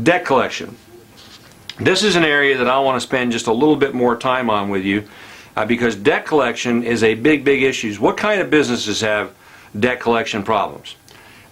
Debt collection. This is an area that I want to spend just a little bit more time on with you because debt collection is a big issue. What kind of businesses have debt collection problems?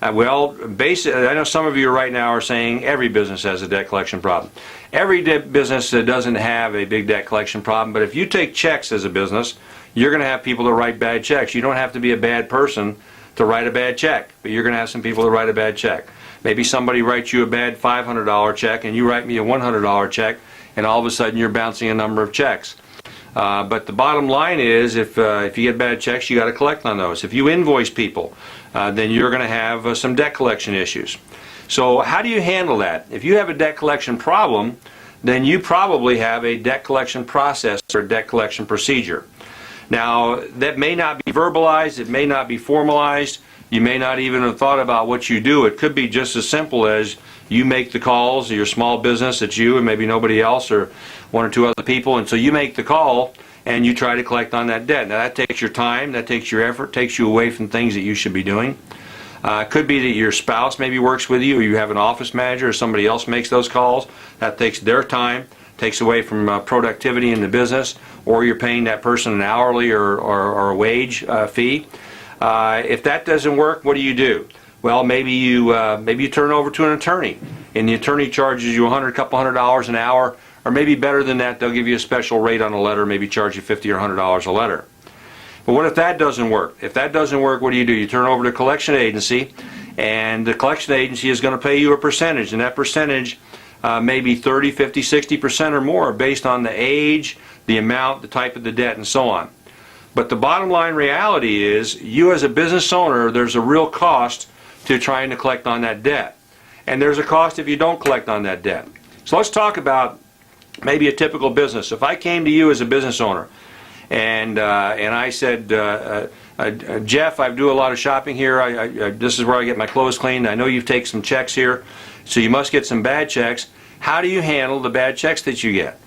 Well, basically, I know some of you right now are saying every business has a debt collection problem. Every business doesn't have a big debt collection problem, but if you take checks as a business, you're going to have people that write bad checks. You don't have to be a bad person to write a bad check, but you're going to have some people that write a bad check. Maybe somebody writes you a bad $500 check and you write me a $100 check, and all of a sudden you're bouncing a number of checks. But the bottom line is, if you get bad checks, you got to collect on those. If you invoice people, then you're going to have some debt collection issues. So how do you handle that? If you have a debt collection problem, then you probably have a debt collection process or a debt collection procedure. Now, that may not be verbalized, it may not be formalized, you may not even have thought about what you do. It could be just as simple as you make the calls, your small business, it's you and maybe nobody else or one or two other people, and so you make the call and you try to collect on that debt. Now that takes your time, that takes your effort, takes you away from things that you should be doing. It could be that your spouse maybe works with you, or you have an office manager, or somebody else makes those calls. That takes their time, takes away from productivity in the business, or you're paying that person an hourly or a wage fee. If that doesn't work, what do? Well, maybe you turn it over to an attorney, and the attorney charges you couple $100 an hour, or maybe better than that, they'll give you a special rate on a letter, maybe charge you $50 or $100 a letter. But what if that doesn't work? If that doesn't work, what do? You turn it over to a collection agency, and the collection agency is going to pay you a percentage, and that percentage may be 30, 50, 60% or more based on the age, the amount, the type of the debt, and so on. But the bottom line reality is, you as a business owner, there's a real cost to trying to collect on that debt. And there's a cost if you don't collect on that debt. So let's talk about maybe a typical business. If I came to you as a business owner and I said, Jeff, I do a lot of shopping here. This is where I get my clothes cleaned. I know you've taken some checks here, so you must get some bad checks. How do you handle the bad checks that you get?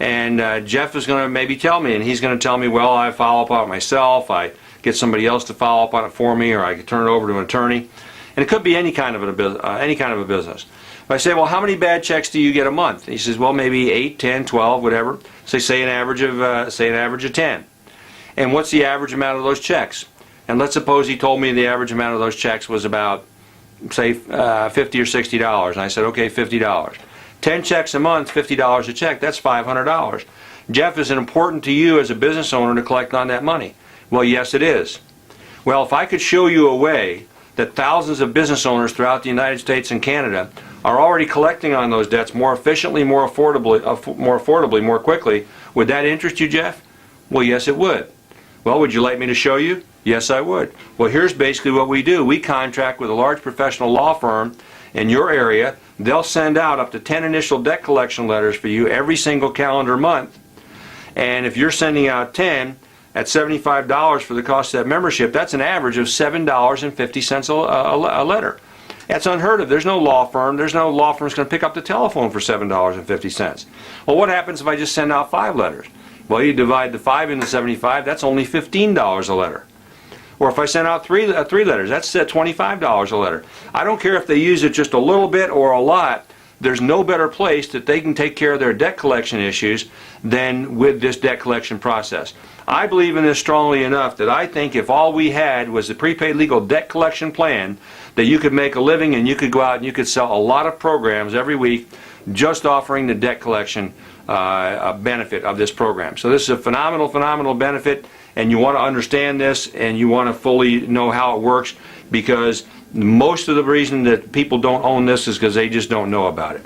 And Jeff is going to maybe tell me, and he's going to tell me, well, I follow up on it myself, I get somebody else to follow up on it for me, or I can turn it over to an attorney. And it could be any kind of a business. But I say, well, how many bad checks do you get a month? He says, well, maybe 8, 10, 12, whatever. So say an average of 10. And what's the average amount of those checks? And let's suppose he told me the average amount of those checks was about, say, $50 or $60. And I said, okay, $50. 10 checks a month, $50 a check, that's $500. Jeff, is it important to you as a business owner to collect on that money? Well, yes, it is. Well, if I could show you a way that thousands of business owners throughout the United States and Canada are already collecting on those debts more efficiently, more affordably, more quickly, would that interest you, Jeff? Well, yes, it would. Well, would you like me to show you? Yes, I would. Well, here's basically what we do. We contract with a large professional law firm in your area. They'll send out up to 10 initial debt collection letters for you every single calendar month. And if you're sending out 10 at $75 for the cost of that membership, that's an average of $7.50 a letter. That's unheard of. There's no law firm that's going to pick up the telephone for $7.50. Well, what happens if I just send out 5 letters? Well, you divide the 5 into 75, that's only $15 a letter. Or if I send out 3 letters, that's $25 a letter. I don't care if they use it just a little bit or a lot. There's no better place that they can take care of their debt collection issues than with this debt collection process. I believe in this strongly enough that I think if all we had was the prepaid legal debt collection plan, that you could make a living and you could go out and you could sell a lot of programs every week just offering the debt collection benefit of this program. So this is a phenomenal benefit, and you want to understand this and you want to fully know how it works, because most of the reason that people don't own this is because they just don't know about it.